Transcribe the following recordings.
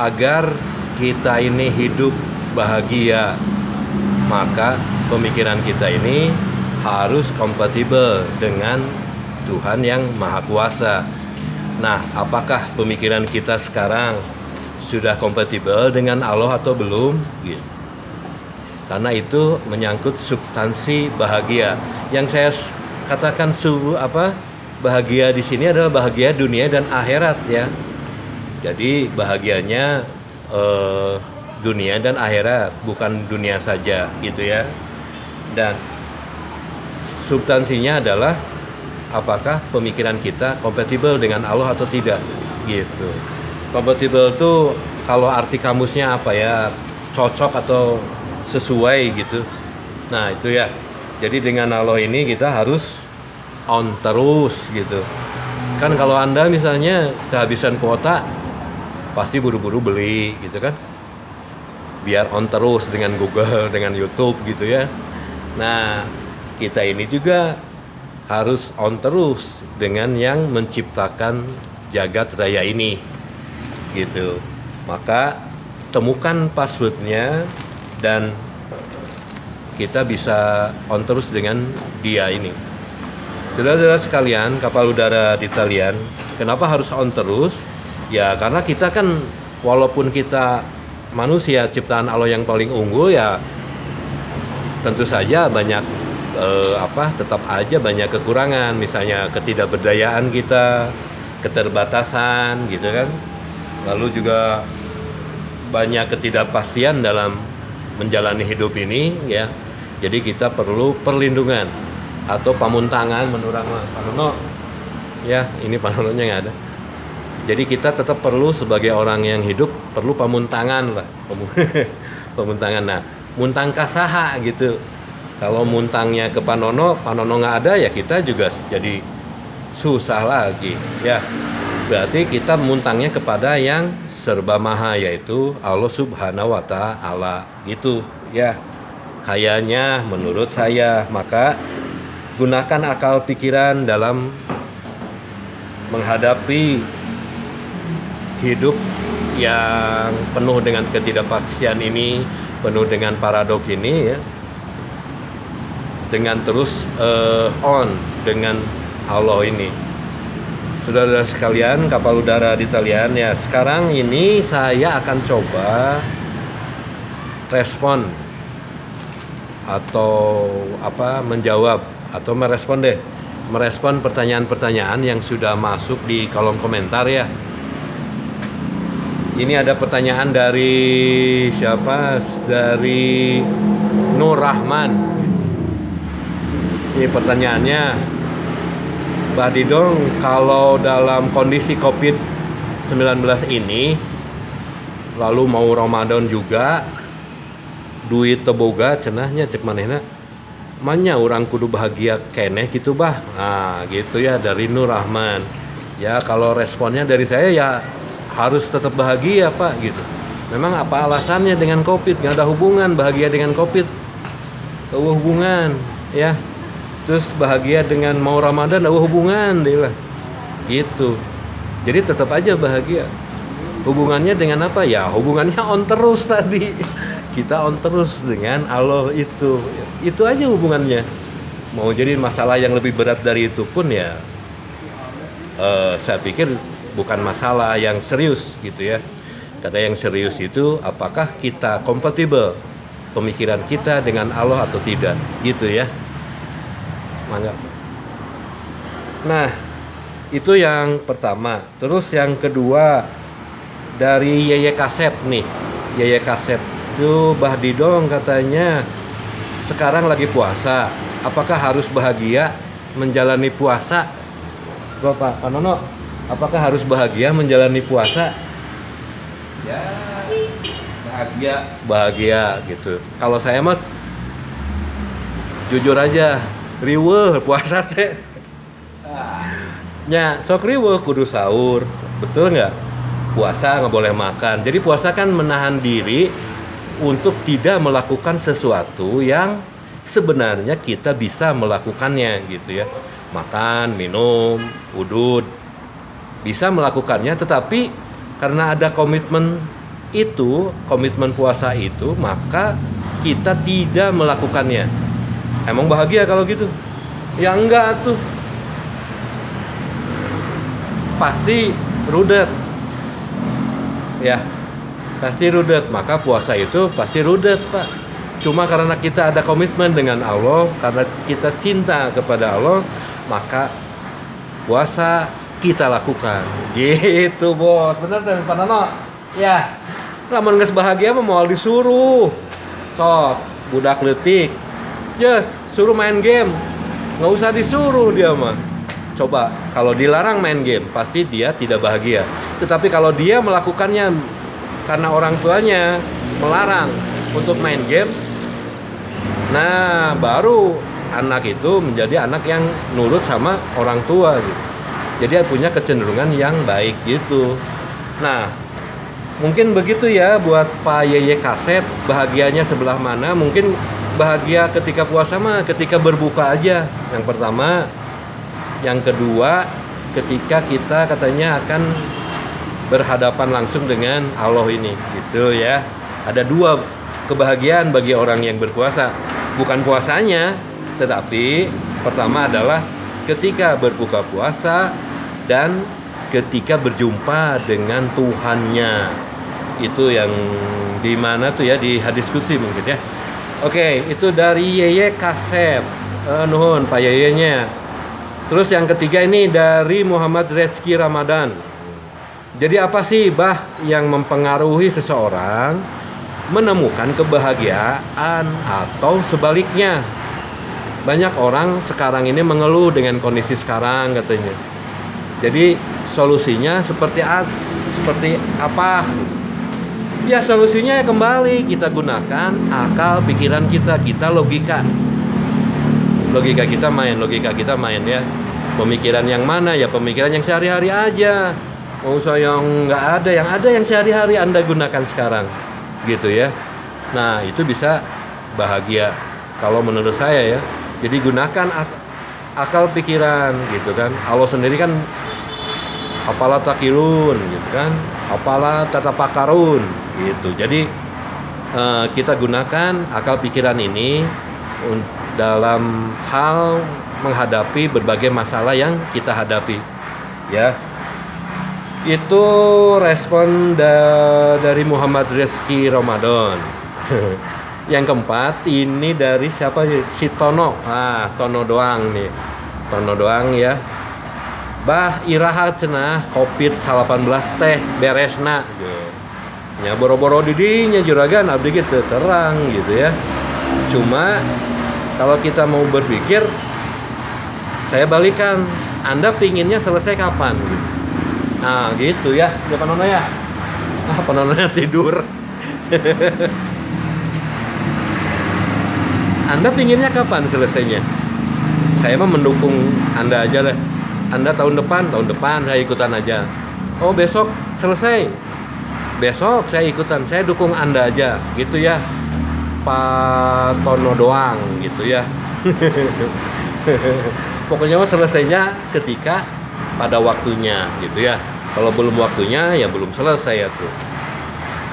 agar kita ini hidup bahagia, maka pemikiran kita ini harus kompatibel dengan Tuhan yang Maha Kuasa. Nah, apakah pemikiran kita sekarang sudah kompatibel dengan Allah atau belum? Gitu. Karena itu menyangkut substansi bahagia. Yang saya katakan bahagia di sini adalah bahagia dunia dan akhirat ya. Jadi bahagianya dunia dan akhirat, bukan dunia saja gitu ya. Dan substansinya adalah apakah pemikiran kita kompatibel dengan Allah atau tidak gitu. Kompatibel itu kalau arti kamusnya apa ya, cocok atau sesuai gitu. Nah itu ya. Jadi dengan Allah ini kita harus on terus gitu. Kan kalau Anda misalnya kehabisan kuota, pasti buru-buru beli gitu kan. Biar on terus dengan Google, dengan YouTube gitu ya. Nah, kita ini juga harus on terus dengan yang menciptakan jagat raya ini gitu. Maka temukan passwordnya dan kita bisa on terus dengan dia ini. Saudara-saudara sekalian, kapal udara di Talian, kenapa harus on terus? Ya karena kita kan walaupun kita manusia ciptaan Allah yang paling unggul ya tentu saja banyak tetap aja banyak kekurangan, misalnya ketidakberdayaan kita, keterbatasan gitu kan. Lalu juga banyak ketidakpastian dalam menjalani hidup ini ya. Jadi kita perlu perlindungan atau pamuntangan menurut Pak Nono. Ya, ini Pak Nononya nggak ada. Jadi kita tetap perlu sebagai orang yang hidup perlu pamuntangan lah. Pamuntangan. Nah, muntang kasaha gitu. Kalau muntangnya ke Pak Nono nggak ada ya kita juga jadi susah lagi ya. Berarti kita muntangnya kepada yang serba maha, yaitu Allah Subhanahu wa Ta'ala gitu ya. Kayaknya menurut saya, maka gunakan akal pikiran dalam menghadapi hidup yang penuh dengan ketidakpastian ini, penuh dengan paradoks ini ya. Dengan terus on dengan Allah ini. Saudara sekalian, kapal udara di Talian ya, sekarang ini saya akan coba respon atau menjawab atau merespon pertanyaan-pertanyaan yang sudah masuk di kolom komentar ya. Ini ada pertanyaan dari siapa? Dari Nur Rahman. Ini pertanyaannya, Mbah Didong, kalau dalam kondisi COVID-19 ini, lalu mau Ramadan juga, duit teboga cenahnya cek manehna, manya orang kudu bahagia keneh gitu bah. Nah gitu ya dari Nur Rahman. Ya kalau responnya dari saya ya harus tetap bahagia Pak gitu. Memang apa alasannya dengan COVID? Nggak ada hubungan bahagia dengan COVID. Hubungan ya. Terus bahagia dengan mau Ramadan ada hubungan deh lah gitu. Jadi tetap aja bahagia. Hubungannya dengan apa ya? Hubungannya on terus tadi. Kita on terus dengan Allah itu aja hubungannya. Mau jadi masalah yang lebih berat dari itu pun ya saya pikir bukan masalah yang serius gitu ya. Karena yang serius itu apakah kita kompatibel pemikiran kita dengan Allah atau tidak gitu ya. Mangga. Nah, itu yang pertama. Terus yang kedua dari Yeye Kasep nih. Yeye Kasep itu Mbah Didong katanya sekarang lagi puasa. Apakah harus bahagia menjalani puasa? Bapak Pak Nono, apakah harus bahagia menjalani puasa? Ya, bahagia gitu. Kalau saya mah jujur aja riweuh puasa teh. Nya sok riweuh kudu sahur. Betul nggak? Puasa nggak boleh makan. Jadi puasa kan menahan diri untuk tidak melakukan sesuatu yang sebenarnya kita bisa melakukannya gitu ya. Makan, minum, udud bisa melakukannya, tetapi karena ada komitmen itu, komitmen puasa itu, maka kita tidak melakukannya. Emang bahagia kalau gitu? Ya enggak tuh. Pasti rudet. Ya, pasti rudet. Maka puasa itu pasti rudet, Pak. Cuma karena kita ada komitmen dengan Allah, karena kita cinta kepada Allah, maka puasa kita lakukan. Gitu, Bos. Bener tuh, Pak Nono? Ya. Lamun geus bahagia mah moal disuruh. Sok, budak leutik. Yes, suruh main game. Nggak usah disuruh dia mah. Coba, kalau dilarang main game, pasti dia tidak bahagia. Tetapi kalau dia melakukannya karena orang tuanya melarang untuk main game, nah baru anak itu menjadi anak yang nurut sama orang tua gitu. Jadi dia punya kecenderungan yang baik gitu. Nah, mungkin begitu ya buat Pak Yeye Kasep, bahagianya sebelah mana? Mungkin bahagia ketika puasa mah ketika berbuka aja. Yang pertama, yang kedua ketika kita katanya akan berhadapan langsung dengan Allah ini, gitu ya. Ada dua kebahagiaan bagi orang yang berpuasa. Bukan puasanya, tetapi pertama adalah ketika berbuka puasa dan ketika berjumpa dengan Tuhannya. Itu yang di mana tuh ya, di hadis qudsi mungkin ya. Oke, itu dari Yeye Kasep. Nuhun Pak Yeye-nya. Terus yang ketiga ini dari Muhammad Rezki Ramadan. Jadi apa sih yang mempengaruhi seseorang menemukan kebahagiaan atau sebaliknya? Banyak orang sekarang ini mengeluh dengan kondisi sekarang katanya. Jadi solusinya seperti apa? Ya solusinya kembali kita gunakan akal pikiran kita logika kita main ya. Pemikiran yang mana ya? Pemikiran yang sehari-hari aja. Nggak usah yang nggak ada, yang sehari-hari Anda gunakan sekarang gitu ya. Nah itu bisa bahagia kalau menurut saya ya. Jadi gunakan akal pikiran gitu kan. Allah sendiri kan apalah takilun gitu kan, apalah tatapakarun gitu. Jadi kita gunakan akal pikiran ini dalam hal menghadapi berbagai masalah yang kita hadapi ya. Itu respon dari Muhammad Rezki Ramadan. Yang keempat ini dari siapa? Si Tono. Tono doang nih. Tono doang ya. Bah iraha cenah COVID-19 teh beresna. Ya boro-boro didinya juragan abdi gitu terang gitu ya. Cuma kalau kita mau berpikir, saya balikan, Anda pinginnya selesai kapan? Nah gitu ya, Pak Nono ya. Pak Nononya tidur. Anda pinginnya kapan selesainya? Saya mah mendukung Anda aja lah. Anda tahun depan saya ikutan aja. Oh besok selesai, besok saya ikutan, saya dukung Anda aja gitu ya Pak Tono doang gitu ya. Pokoknya selesainya ketika pada waktunya gitu ya. Kalau belum waktunya ya belum selesai ya tuh.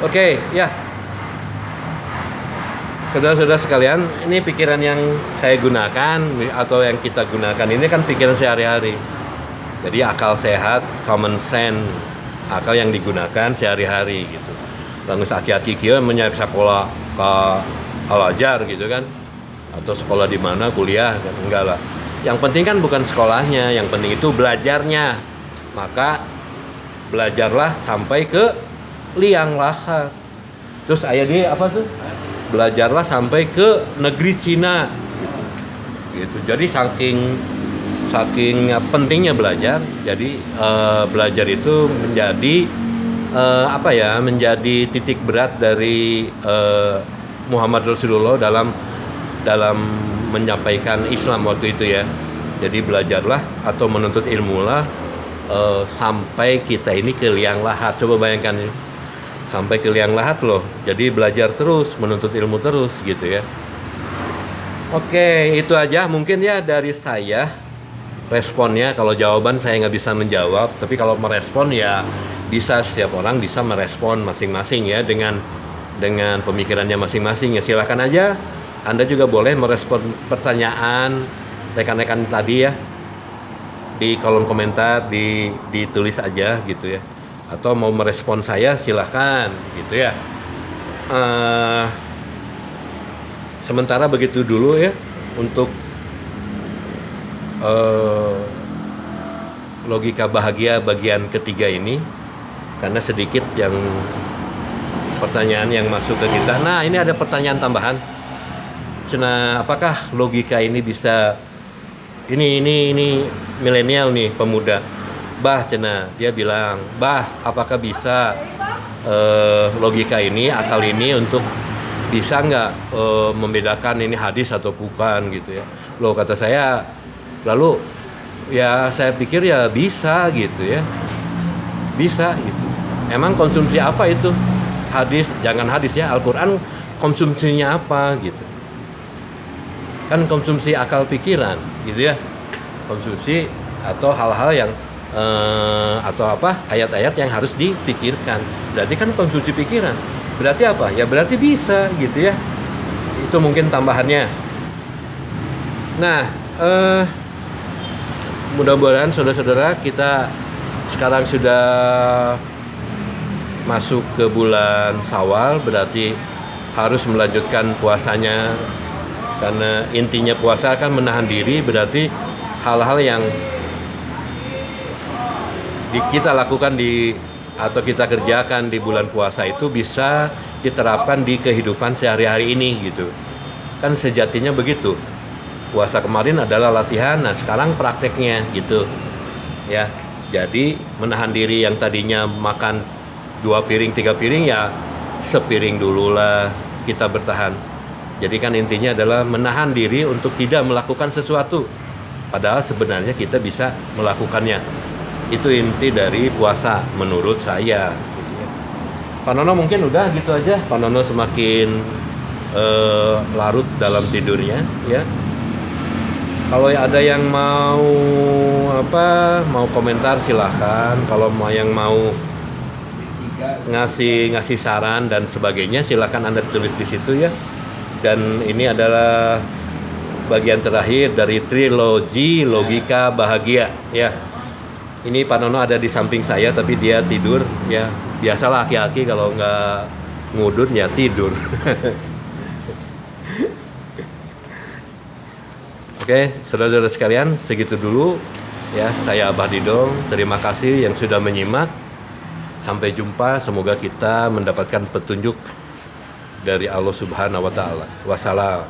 Oke ya. Saudara-saudara sekalian, ini pikiran yang saya gunakan atau yang kita gunakan ini kan pikiran sehari-hari. Jadi akal sehat, common sense, akal yang digunakan sehari-hari gitu. Langsung aki-aki kieu menyang sekolah ke Al-Azhar gitu kan, atau sekolah di mana, kuliah kan, enggak lah. Yang penting kan bukan sekolahnya, yang penting itu belajarnya. Maka belajarlah sampai ke liang lahat. Terus ayat dia apa tuh? Belajarlah sampai ke negeri Cina gitu. Jadi saking pentingnya belajar, jadi belajar itu menjadi menjadi titik berat dari Muhammad Rasulullah dalam menyampaikan Islam waktu itu ya. Jadi belajarlah atau menuntut ilmu lah sampai kita ini ke liang lahat. Coba bayangkan ini, sampai ke liang lahat loh. Jadi belajar terus, menuntut ilmu terus gitu ya. Oke, itu aja mungkin ya dari saya responnya. Kalau jawaban saya nggak bisa menjawab, tapi kalau merespon ya bisa setiap orang bisa merespon masing-masing ya dengan pemikirannya masing-masing ya. Silakan aja Anda juga boleh merespon pertanyaan rekan-rekan tadi ya di kolom komentar, ditulis aja gitu ya, atau mau merespon saya silakan gitu ya. Sementara begitu dulu ya untuk logika bahagia bagian ketiga ini, karena sedikit yang pertanyaan yang masuk ke kita. Nah, ini ada pertanyaan tambahan. Cina, apakah logika ini bisa ini milenial nih, pemuda. Bah, cina, dia bilang, "Bah, apakah bisa logika ini, akal ini untuk bisa nggak membedakan ini hadis atau bukan gitu ya?" Loh, kata saya, lalu ya saya pikir ya bisa gitu ya, bisa gitu. Emang konsumsi apa itu? Hadis, jangan hadis ya, Al-Quran konsumsinya apa gitu? Kan konsumsi akal pikiran gitu ya, konsumsi atau hal-hal yang atau apa, ayat-ayat yang harus dipikirkan. Berarti kan konsumsi pikiran. Berarti apa? Ya berarti bisa gitu ya. Itu mungkin tambahannya. Nah, mudah-mudahan saudara-saudara, kita sekarang sudah masuk ke bulan Syawal, berarti harus melanjutkan puasanya, karena intinya puasa kan menahan diri. Berarti hal-hal yang kita lakukan atau kita kerjakan di bulan puasa itu bisa diterapkan di kehidupan sehari-hari ini gitu. Kan sejatinya begitu. Puasa kemarin adalah latihan, nah sekarang prakteknya gitu ya. Jadi menahan diri yang tadinya makan 2 piring 3 piring ya sepiring dululah kita bertahan. Jadi kan intinya adalah menahan diri untuk tidak melakukan sesuatu, padahal sebenarnya kita bisa melakukannya. Itu inti dari puasa menurut saya. Pak Nono mungkin udah gitu aja. Pak Nono semakin larut dalam tidurnya ya. Kalau ada yang mau komentar silahkan. Kalau yang mau ngasih saran dan sebagainya silahkan Anda tulis di situ ya. Dan ini adalah bagian terakhir dari trilogi logika bahagia ya. Ini Pak Nono ada di samping saya tapi dia tidur ya. Biasalah aki-aki kalau nggak ngudut ya tidur. Oke, saudara-saudara sekalian, segitu dulu ya. Saya Abah Didong, terima kasih yang sudah menyimak. Sampai jumpa, semoga kita mendapatkan petunjuk dari Allah Subhanahu wa taala. Wassalam.